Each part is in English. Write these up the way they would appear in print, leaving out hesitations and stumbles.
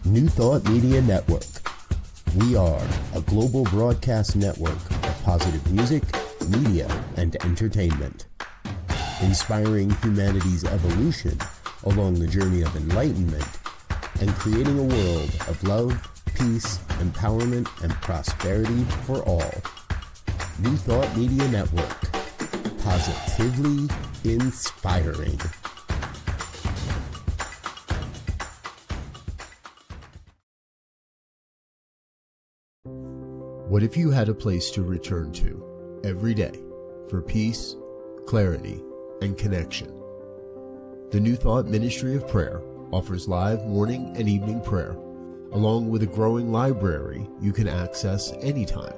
New Thought Media Network. We are a global broadcast network of positive music, media, and entertainment, inspiring humanity's evolution along the journey of enlightenment and creating a world of love, peace, empowerment, and prosperity for all. New Thought Media Network. Positively inspiring. What if you had a place to return to every day for peace, clarity, and connection? The New Thought Ministry of Prayer offers live morning and evening prayer, along with a growing library you can access anytime.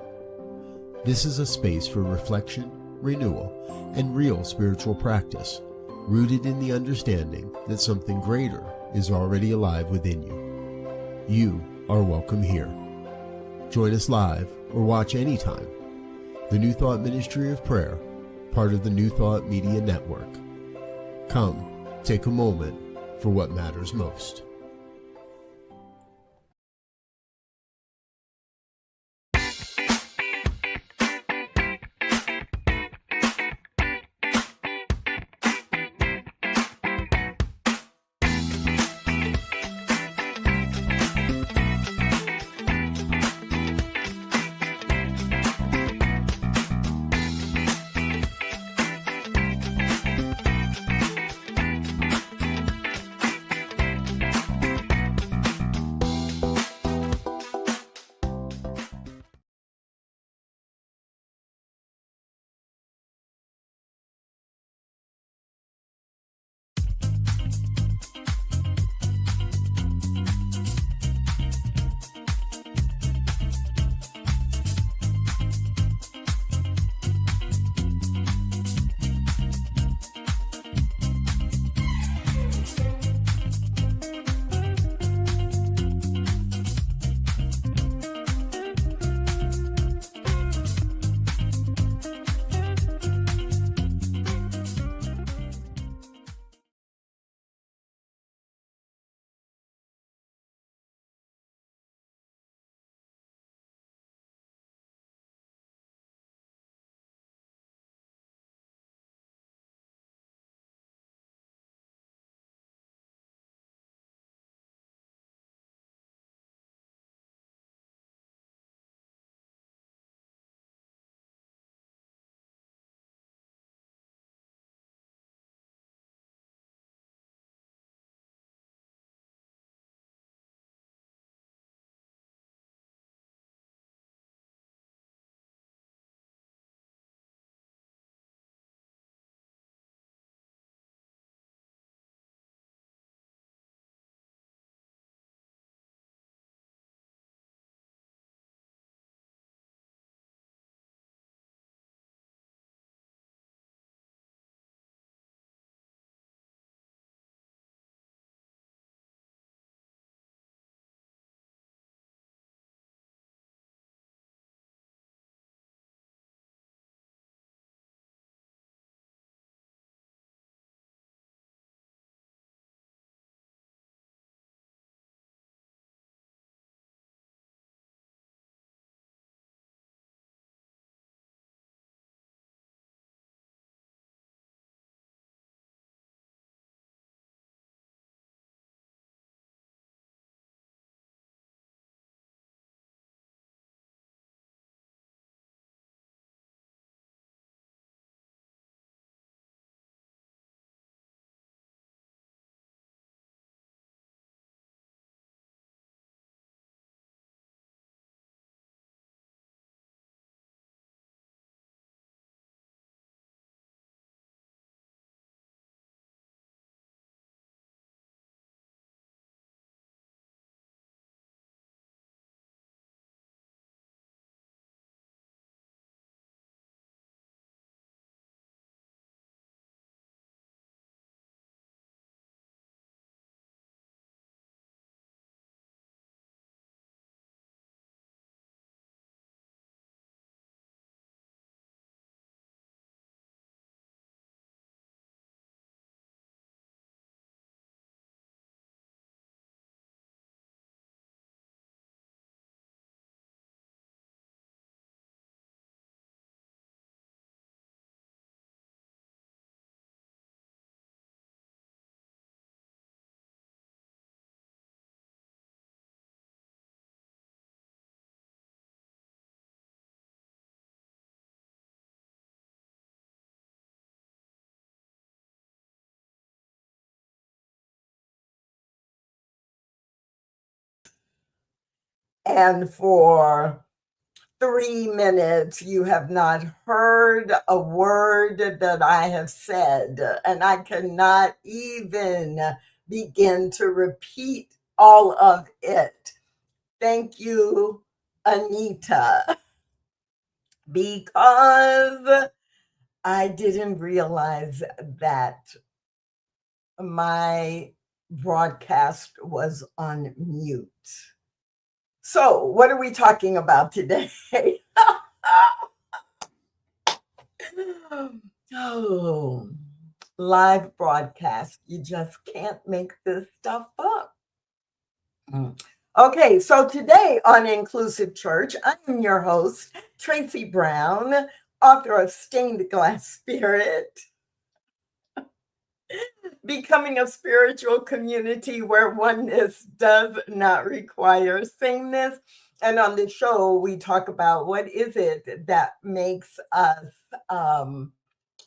This is a space for reflection, renewal, and real spiritual practice, rooted in the understanding that something greater is already alive within you. You are welcome here. Join us live or watch anytime. The New Thought Ministry of Prayer, part of the New Thought Media Network. Come, take a moment for what matters most. and for 3 minutes you have not heard a word that I have said, and I cannot even begin to repeat all of it. Thank you, Anita, because I didn't realize that my broadcast was on mute. So, what are we talking about today? Oh, live broadcast. You just can't make this stuff up. Okay, so today on Inclusive Church, I am your host, Tracy Brown, author of Stained Glass Spirit, becoming a spiritual community where oneness does not require sameness. And on the show, we talk about what is it that makes us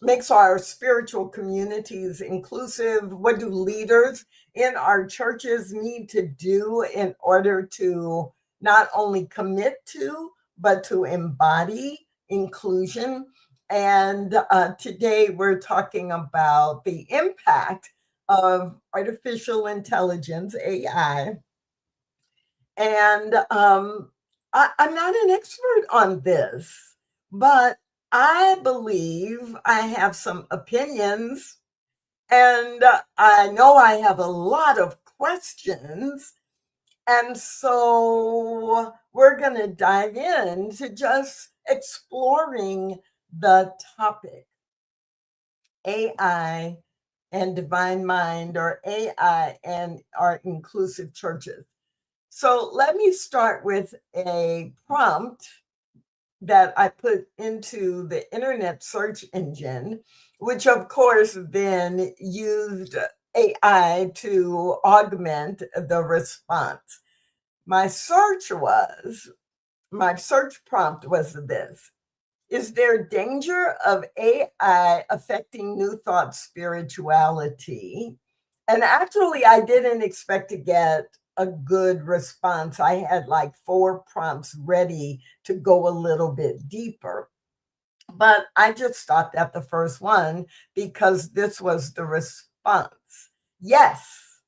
makes our spiritual communities inclusive. What do leaders in our churches need to do in order to not only commit to, but to embody inclusion? And today we're talking about the impact of artificial intelligence, AI. And I'm not an expert on this, but I believe I have some opinions, and I know I have a lot of questions. And so we're going to dive into just exploring the topic AI and divine mind, or AI and our inclusive churches. So let me start with a prompt that I put into the internet search engine, which of course then used AI to augment the response. My search prompt was this: is there danger of AI affecting New Thought spirituality? And actually, I didn't expect to get a good response. I had like 4 prompts ready to go a little bit deeper. But I just stopped at the first one because this was the response. Yes,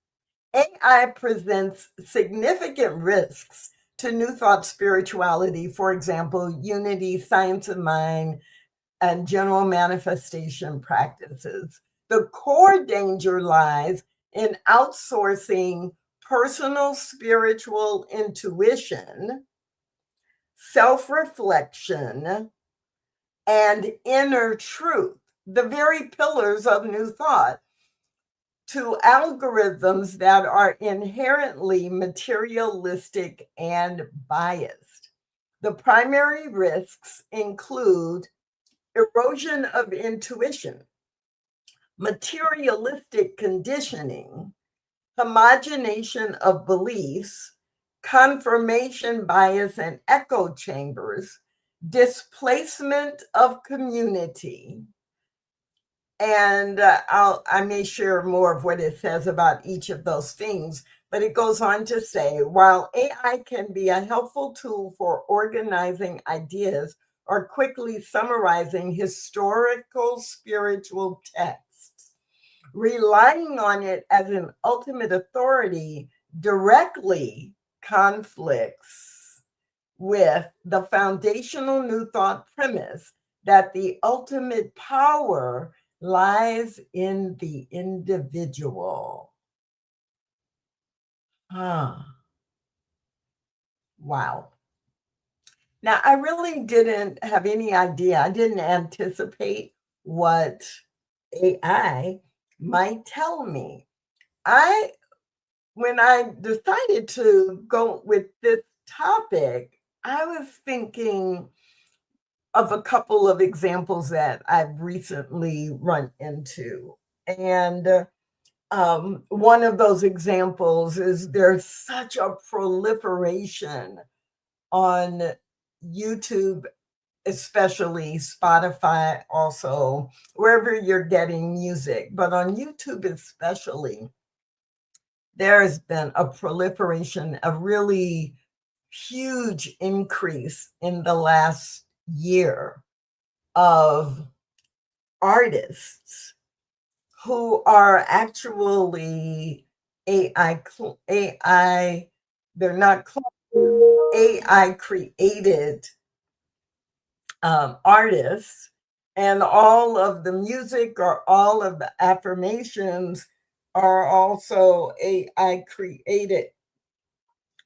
AI presents significant risks to New Thought spirituality, for example, unity, science of mind, and general manifestation practices. The core danger lies in outsourcing personal spiritual intuition, self reflection, and inner truth, the very pillars of New Thought, to algorithms that are inherently materialistic and biased. The primary risks include erosion of intuition, materialistic conditioning, homogenation of beliefs, confirmation bias and echo chambers, displacement of community. And I may share more of what it says about each of those things, but it goes on to say, while AI can be a helpful tool for organizing ideas or quickly summarizing historical spiritual texts, relying on it as an ultimate authority directly conflicts with the foundational New Thought premise that the ultimate power lies in the individual. Wow. Now, I really didn't have any idea. I didn't anticipate what AI might tell me. When I decided to go with this topic, I was thinking of a couple of examples that I've recently run into. And one of those examples is there's such a proliferation on YouTube, especially Spotify, also, wherever you're getting music, but on YouTube especially, there has been a proliferation of really huge increase in the last year of artists who are actually AI, they're not AI created artists, and all of the music or all of the affirmations are also AI created.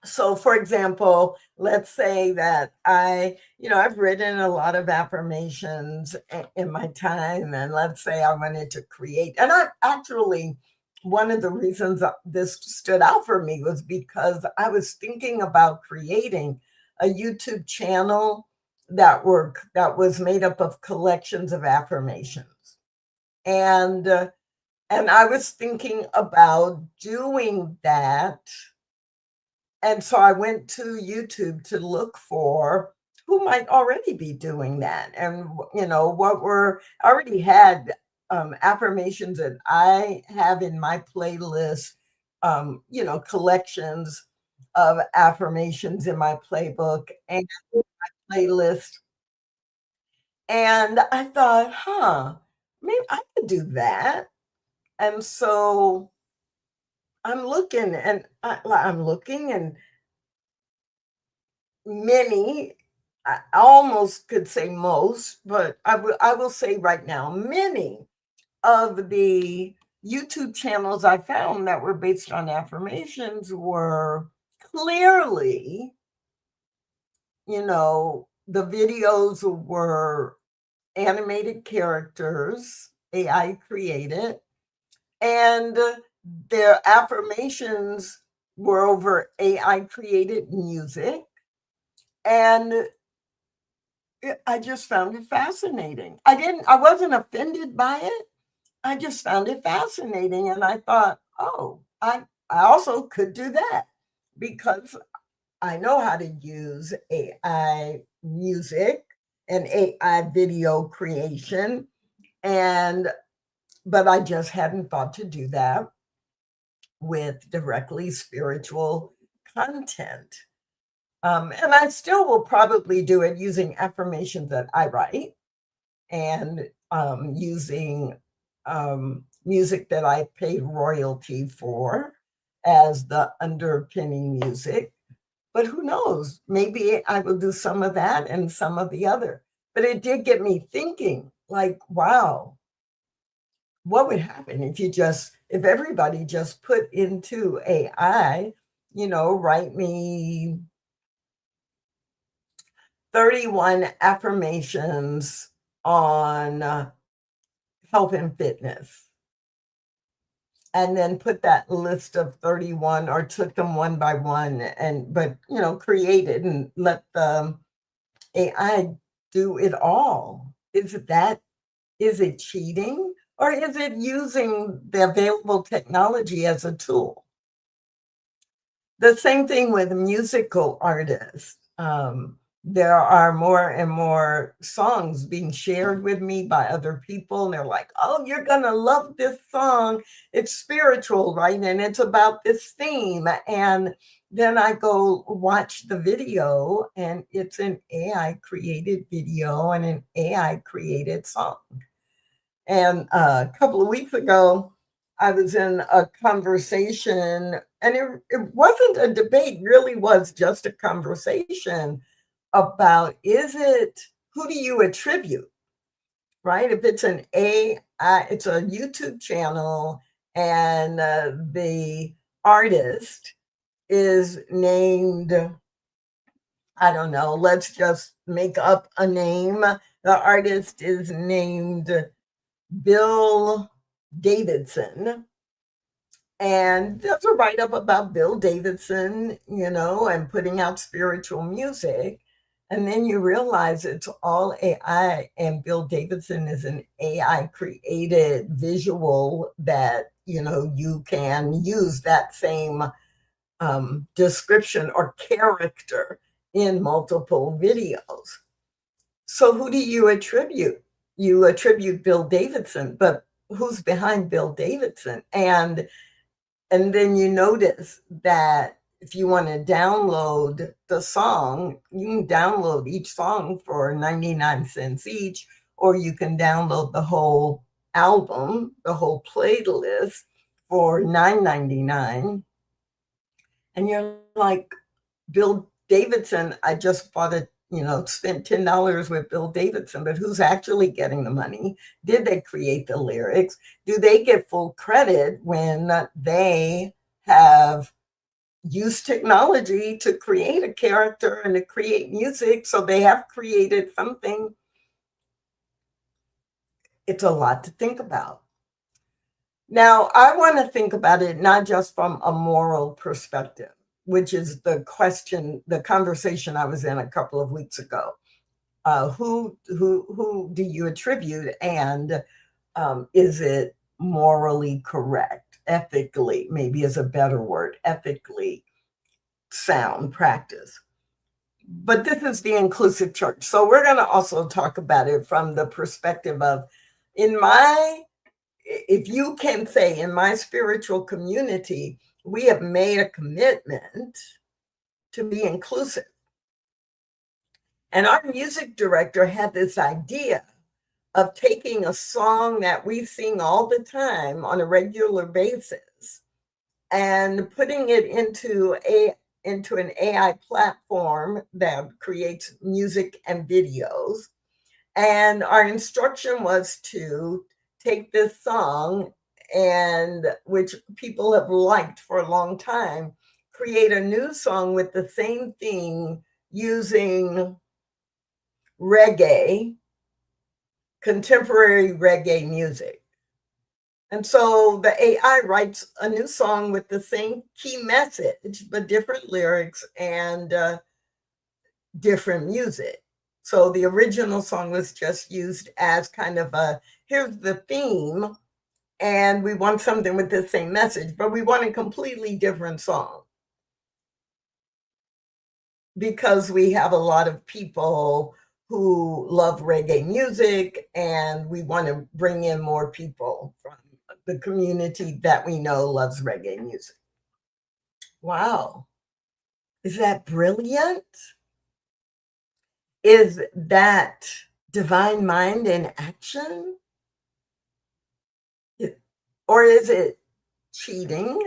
So, for example, let's say that I've written a lot of affirmations in my time, and let's say I wanted to create, and I actually, one of the reasons this stood out for me was because I was thinking about creating a YouTube channel that was made up of collections of affirmations, and and I was thinking about doing that, and so I went to YouTube to look for who might already be doing that. And, I already had affirmations that I have in my playlist, collections of affirmations in my playbook and playlist. And I thought, maybe I could do that. And so I'm looking and many, I almost could say most, but I will say right now, many of the YouTube channels I found that were based on affirmations were clearly, the videos were animated characters, AI created, and their affirmations were over AI created music. And I just found it fascinating. I wasn't offended by it. I just found it fascinating. And I thought, oh, I also could do that because I know how to use AI music and AI video creation. But I just hadn't thought to do that with directly spiritual content. And I still will probably do it using affirmations that I write and using music that I paid royalty for as the underpinning music. But who knows? Maybe I will do some of that and some of the other. But it did get me thinking, like, wow, what would happen if everybody just put into AI, write me 31 affirmations on health and fitness, and then put that list of 31 or took them one by one created and let the AI do it all. Is it cheating, or is it using the available technology as a tool? The same thing with musical artists. There are more and more songs being shared with me by other people. And they're like, oh, you're going to love this song. It's spiritual, right? And it's about this theme. And then I go watch the video, and it's an AI created video and an AI created song. And a couple of weeks ago, I was in a conversation, and it wasn't a debate, really was just a conversation about who do you attribute, right? If it's an AI, it's a YouTube channel, and the artist is named, I don't know, let's just make up a name. The artist is named Bill Davidson. And there's a write up about Bill Davidson, and putting out spiritual music. And then you realize it's all AI, and Bill Davidson is an AI created visual that, you can use that same description or character in multiple videos. So who do you attribute? You attribute Bill Davidson, but who's behind Bill Davidson? And then you notice that if you want to download the song, you can download each song for 99 cents each, or you can download the whole album, the whole playlist for $9.99. And you're like, Bill Davidson, I just bought it, spent $10 with Bill Davidson, but who's actually getting the money? Did they create the lyrics? Do they get full credit when they have used technology to create a character and to create music? So they have created something. It's a lot to think about. Now, I want to think about it not just from a moral perspective, which is the conversation I was in a couple of weeks ago. Who do you attribute, and is it morally correct, ethically, maybe is a better word, ethically sound practice? But this is the inclusive church. So we're going to also talk about it from the perspective of, if you can say, in my spiritual community, we have made a commitment to be inclusive. And our music director had this idea of taking a song that we sing all the time on a regular basis and putting it into an AI platform that creates music and videos. And our instruction was to take this song, and which people have liked for a long time, create a new song with the same thing using reggae, contemporary reggae music. And so the AI writes a new song with the same key message, but different lyrics and different music. So the original song was just used as kind of here's the theme, and we want something with the same message, but we want a completely different song. Because we have a lot of people who love reggae music, and we want to bring in more people from the community that we know loves reggae music. Wow. Is that brilliant? Is that divine mind in action? Or is it cheating?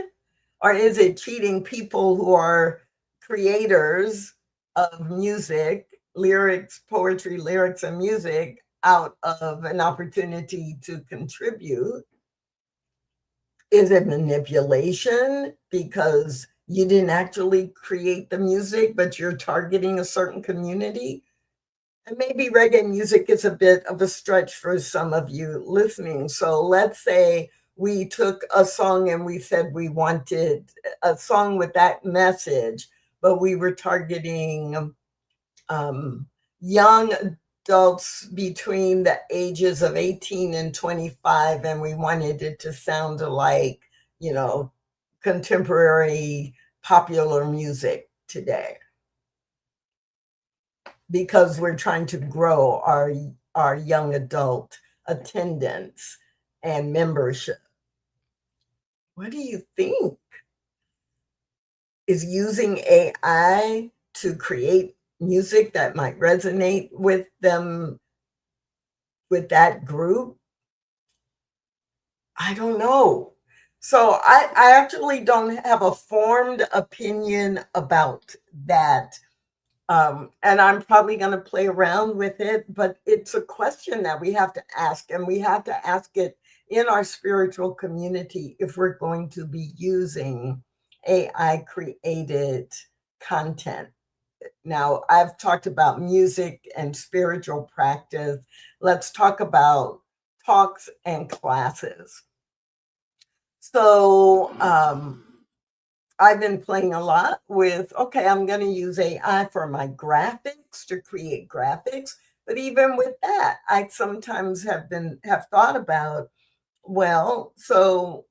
Or is it cheating people who are creators of music, lyrics, poetry, lyrics, and music out of an opportunity to contribute? Is it manipulation because you didn't actually create the music, but you're targeting a certain community? And maybe reggae music is a bit of a stretch for some of you listening. So let's say we took a song and we said we wanted a song with that message, but we were targeting young adults between the ages of 18 and 25, and we wanted it to sound like, contemporary popular music today, because we're trying to grow our young adult attendance and membership. What do you think? Is using AI to create music that might resonate with them, with that group? I don't know. So I actually don't have a formed opinion about that. And I'm probably going to play around with it, but it's a question that we have to ask, and we have to ask it in our spiritual community if we're going to be using AI created content. Now, I've talked about music and spiritual practice. Let's talk about talks and classes. So, I've been playing a lot with, okay, I'm going to use AI for my graphics, to create graphics. But even with that, I sometimes have thought about, well, so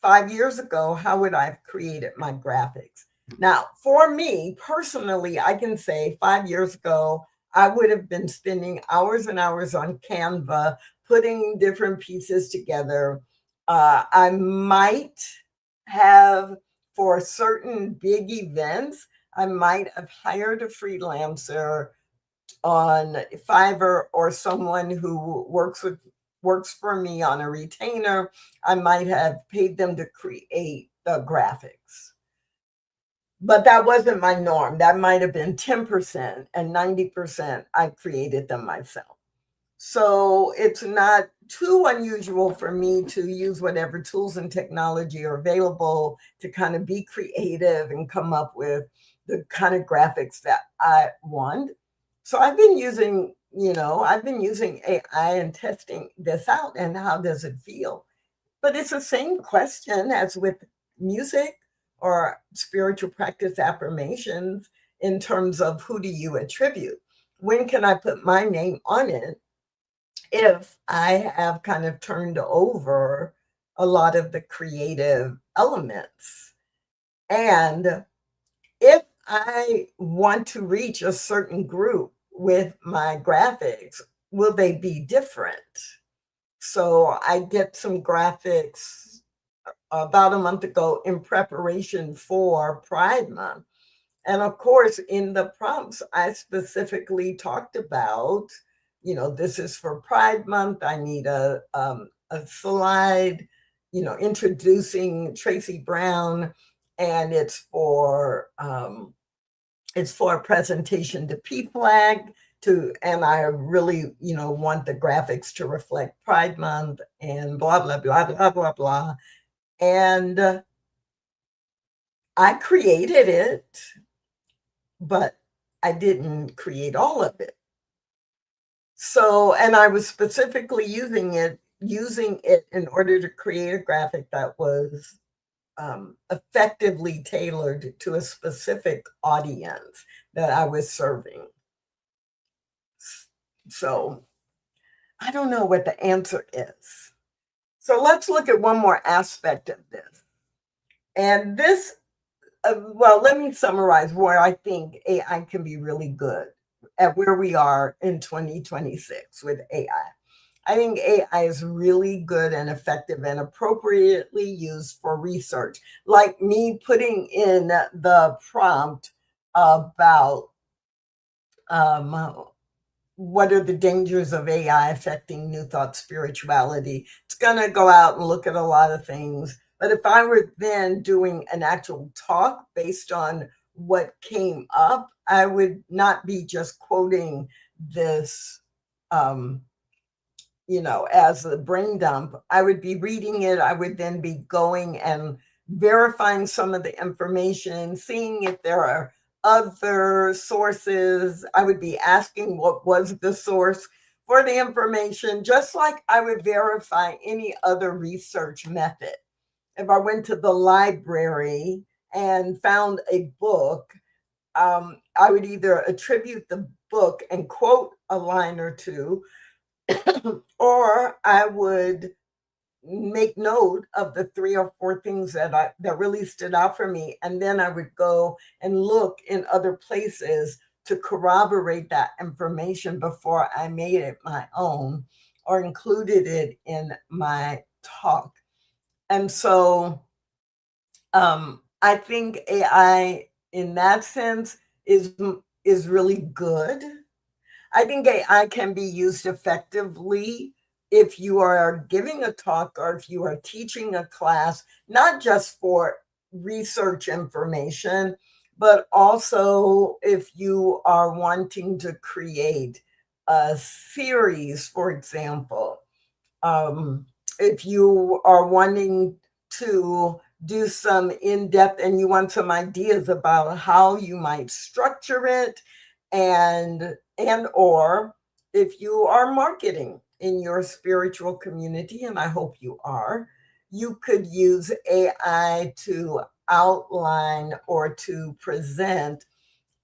5 years ago, how would I have created my graphics? Now, for me personally, I can say 5 years ago, I would have been spending hours and hours on Canva, putting different pieces together. I might have for certain big events, I might have hired a freelancer on Fiverr or someone who works for me on a retainer. I might have paid them to create the graphics. But that wasn't my norm. That might have been 10%, and 90% I created them myself. So it's not too unusual for me to use whatever tools and technology are available to kind of be creative and come up with the kind of graphics that I want. So I've been using AI and testing this out, and how does it feel? But it's the same question as with music or spiritual practice affirmations in terms of who do you attribute? When can I put my name on it if I have kind of turned over a lot of the creative elements? And if I want to reach a certain group with my graphics, will they be different? So I did some graphics about a month ago in preparation for Pride Month. And of course, in the prompts, I specifically talked about, this is for Pride Month. I need a slide, introducing Tracy Brown, and it's for a presentation to PFLAG and I really, want the graphics to reflect Pride Month and blah, blah, blah, blah, blah, blah. And I created it, but I didn't create all of it. So, and I was specifically using it in order to create a graphic that was effectively tailored to a specific audience that I was serving. So I don't know what the answer is. So let's look at one more aspect of this. And this, well, let me summarize where I think AI can be really good at where we are in 2026 with AI. I think AI is really good and effective and appropriately used for research, like me putting in the prompt about what are the dangers of AI affecting New Thought spirituality. It's going to go out and look at a lot of things. But if I were then doing an actual talk based on what came up, I would not be just quoting this, as the brain dump. I would be reading it. I would then be going and verifying some of the information, seeing if there are other sources. I would be asking what was the source for the information, just like I would verify any other research method. If I went to the library and found a book, I would either attribute the book and quote a line or two, or I would make note of the 3 or 4 things that really stood out for me, and then I would go and look in other places to corroborate that information before I made it my own or included it in my talk. And so I think AI in that sense is really good. I think AI can be used effectively if you are giving a talk or if you are teaching a class, not just for research information, but also if you are wanting to create a series, for example. If you are wanting to do some in-depth and you want some ideas about how you might structure it, and or if you are marketing in your spiritual community, and I hope you are, you could use AI to outline or to present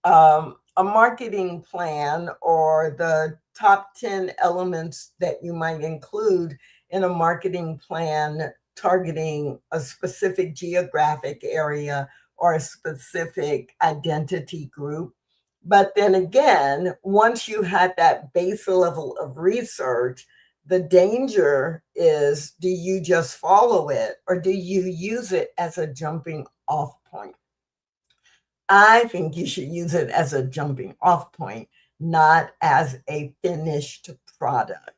a marketing plan or the top 10 elements that you might include in a marketing plan targeting a specific geographic area or a specific identity group. But then again, once you had that base level of research, the danger is, do you just follow it or do you use it as a jumping off point. I think you should use it as a jumping off point, not as a finished product.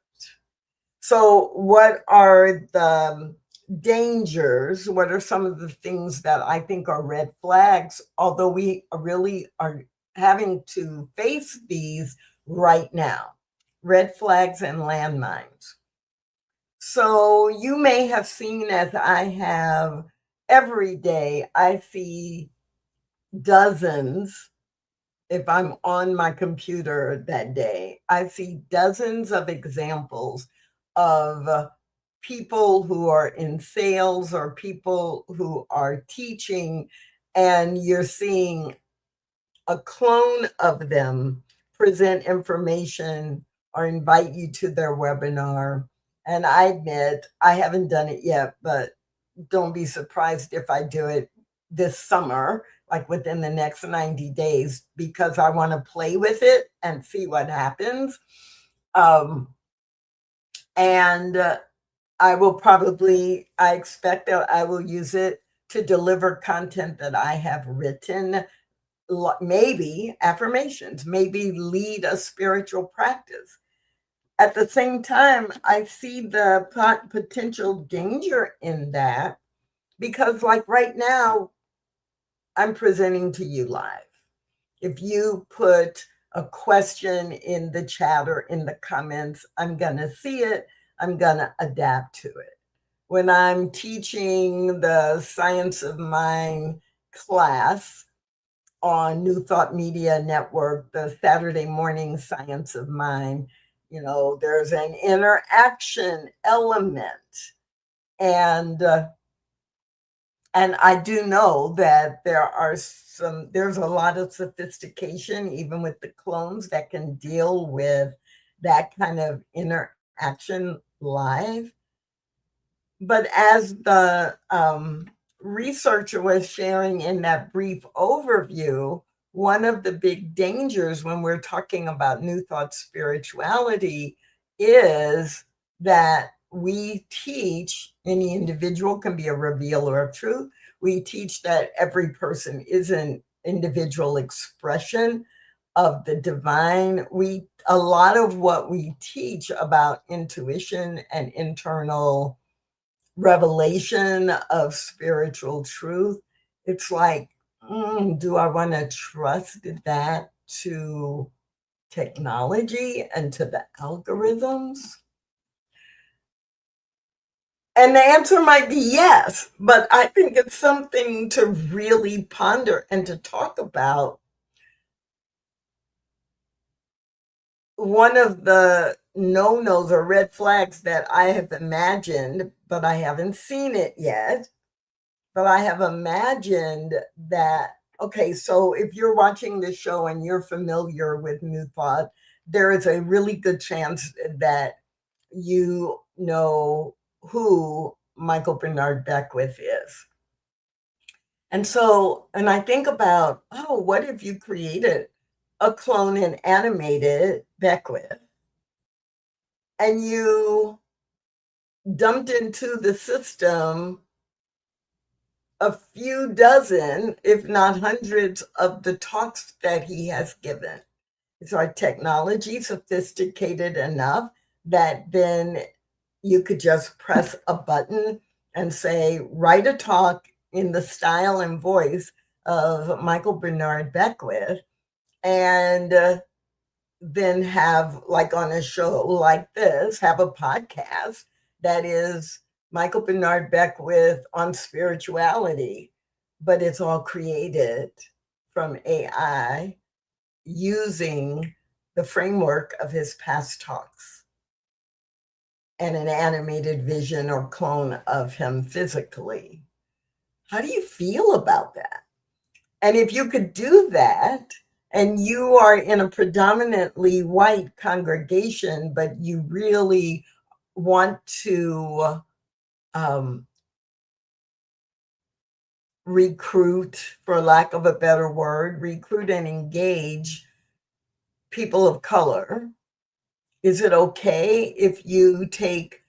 So, what are the dangers? What are some of the things that I think are red flags? Although we really are having to face these right now, red flags and landmines. So, you may have seen, as I have every day, I see dozens. If I'm on my computer that day, I see dozens of examples of people who are in sales or people who are teaching, and you're seeing a clone of them present information or invite you to their webinar. And I admit, I haven't done it yet, but don't be surprised if I do it this summer, like within the next 90 days, because I want to play with it and see what happens. And I expect that I will use it to deliver content that I have written, maybe affirmations, maybe lead a spiritual practice. At the same time, I see the potential danger in that because, like right now, I'm presenting to you live. If you put a question in the chat or in the comments, I'm going to see it. I'm going to adapt to it. When I'm teaching the Science of Mind class on New Thought Media Network, the Saturday morning Science of Mind, there's an interaction element. And I do know that there's a lot of sophistication, even with the clones, that can deal with that kind of interaction live. But as the researcher was sharing in that brief overview, one of the big dangers when we're talking about New Thought spirituality is that we teach any individual can be a revealer of truth. We teach that every person is an individual expression of the divine. A lot of what we teach about intuition and internal revelation of spiritual truth, it's like, do I want to trust that to technology and to the algorithms? And the answer might be yes, but I think it's something to really ponder and to talk about. One of the no-nos or red flags that I have imagined, but I haven't seen it yet, but I have imagined that, okay, so if you're watching this show and you're familiar with New Thought, there is a really good chance that you know who Michael Bernard Beckwith is. And I think about, what if you created a clone and animated Beckwith and you dumped into the system a few dozen, if not hundreds, of the talks that he has given. Is our technology sophisticated enough that then you could just press a button and say, write a talk in the style and voice of Michael Bernard Beckwith, and then have, like on a show like this, have a podcast that is Michael Bernard Beckwith on spirituality, but it's all created from AI using the framework of his past talks and an animated vision or clone of him physically. How do you feel about that? And if you could do that, and you are in a predominantly white congregation, but you really want to recruit, for lack of a better word, recruit and engage people of color, is it okay if you take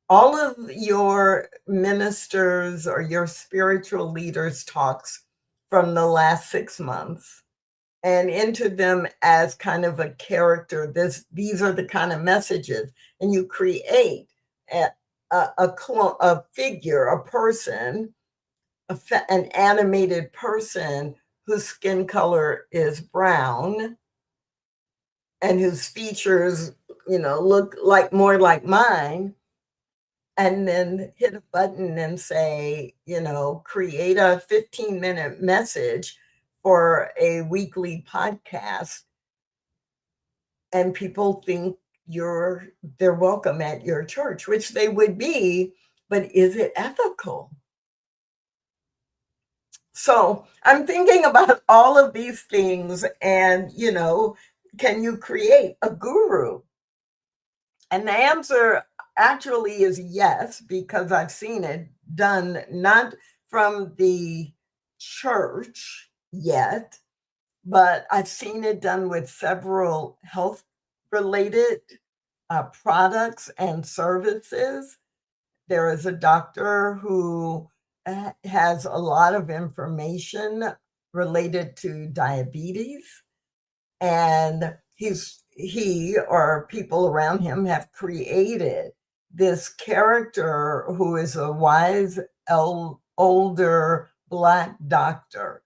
all of your ministers or your spiritual leaders' talks from the last 6 months and entered them as kind of a character. These are the kind of messages, and you create a figure, a person, an animated person whose skin color is brown and whose features, look like more like mine, and then hit a button and say, create a 15-minute message for a weekly podcast, and people think they're welcome at your church, which they would be, but is it ethical? So I'm thinking about all of these things, and can you create a guru? And the answer actually is yes, because I've seen it done, not from the church yet, but I've seen it done with several health related products and services. There is a doctor who has a lot of information related to diabetes, and he or people around him have created this character who is a wise older Black doctor.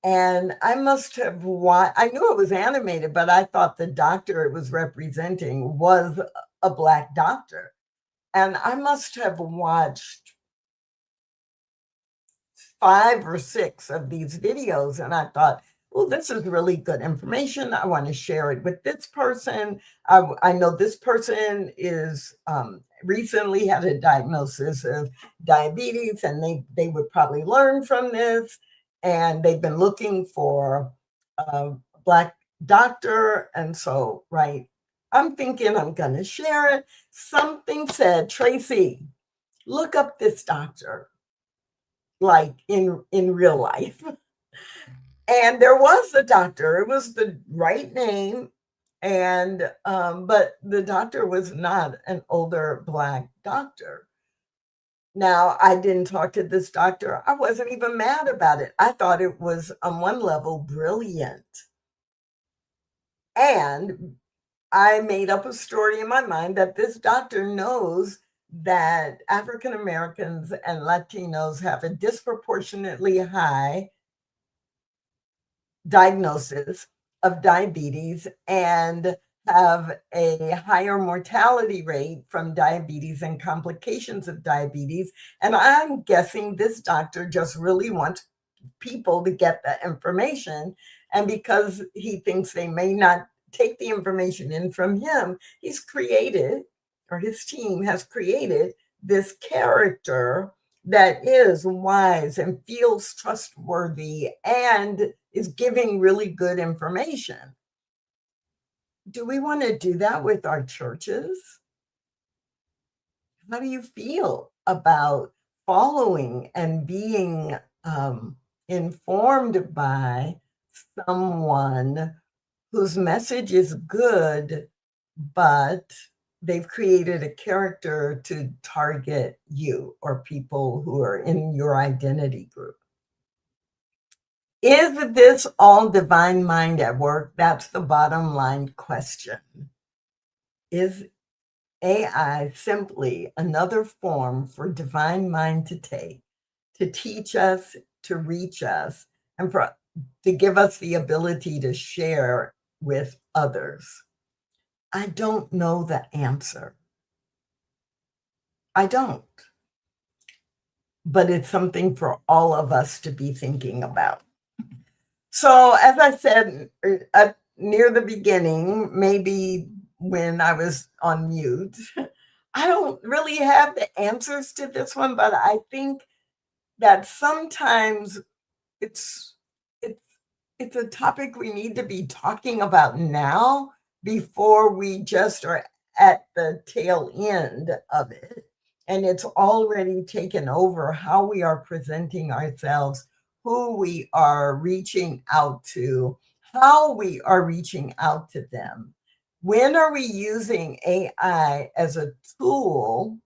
And I must have I knew it was animated, but I thought the doctor it was representing was a Black doctor. And I must have watched 5 or 6 of these videos, and I thought, well, this is really good information. I want to share it with this person. I know this person is recently had a diagnosis of diabetes, and they would probably learn from this. And they've been looking for a Black doctor. And so, right, I'm thinking I'm going to share it. Something said, Tracy, look up this doctor, like in real life. And there was a doctor. It was the right name, and but the doctor was not an older Black doctor. Now, I didn't talk to this doctor. I wasn't even mad about it. I thought it was, on one level, brilliant. And I made up a story in my mind that this doctor knows that African Americans and Latinos have a disproportionately high diagnosis of diabetes and have a higher mortality rate from diabetes and complications of diabetes. And I'm guessing this doctor just really wants people to get that information. And because he thinks they may not take the information in from him, he's created, or his team has created, this character that is wise and feels trustworthy and is giving really good information. Do we want to do that with our churches? How do you feel about following and being informed by someone whose message is good, but they've created a character to target you or people who are in your identity group? Is this all divine mind at work? That's the bottom line question. Is AI simply another form for divine mind to take, to teach us, to reach us, and to give us the ability to share with others? I don't know the answer. I don't. But it's something for all of us to be thinking about. So, as I said near the beginning, maybe when I was on mute, I don't really have the answers to this one, but I think that sometimes it's it's it's a topic we need to be talking about now before we just are at the tail end of it. And it's already taken over how we are presenting ourselves, who we are reaching out to, how we are reaching out to them. When are we using AI as a tool?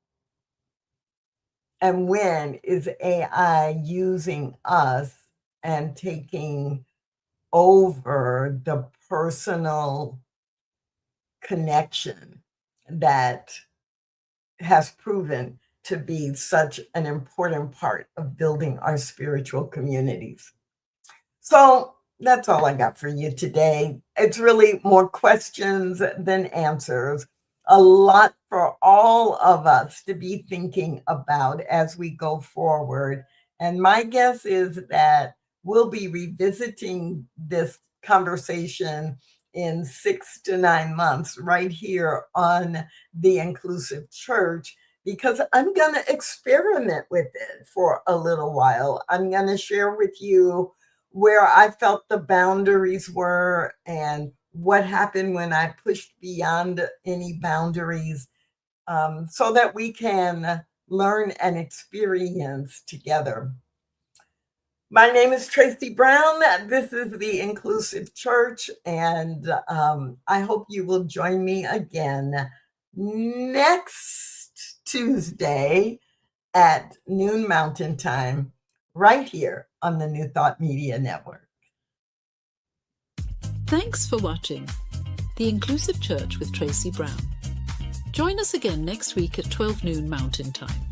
And when is AI using us and taking over the personal connection that has proven to be such an important part of building our spiritual communities. So that's all I got for you today. It's really more questions than answers. A lot for all of us to be thinking about as we go forward. And my guess is that we'll be revisiting this conversation in 6 to 9 months right here on The Inclusive Church, because I'm going to experiment with it for a little while. I'm going to share with you where I felt the boundaries were and what happened when I pushed beyond any boundaries, so that we can learn and experience together. My name is Tracy Brown. This is The Inclusive Church, and I hope you will join me again next Tuesday at noon Mountain Time, right here on the New Thought Media Network. Thanks for watching The Inclusive Church with Tracy Brown. Join us again next week at 12 noon Mountain Time.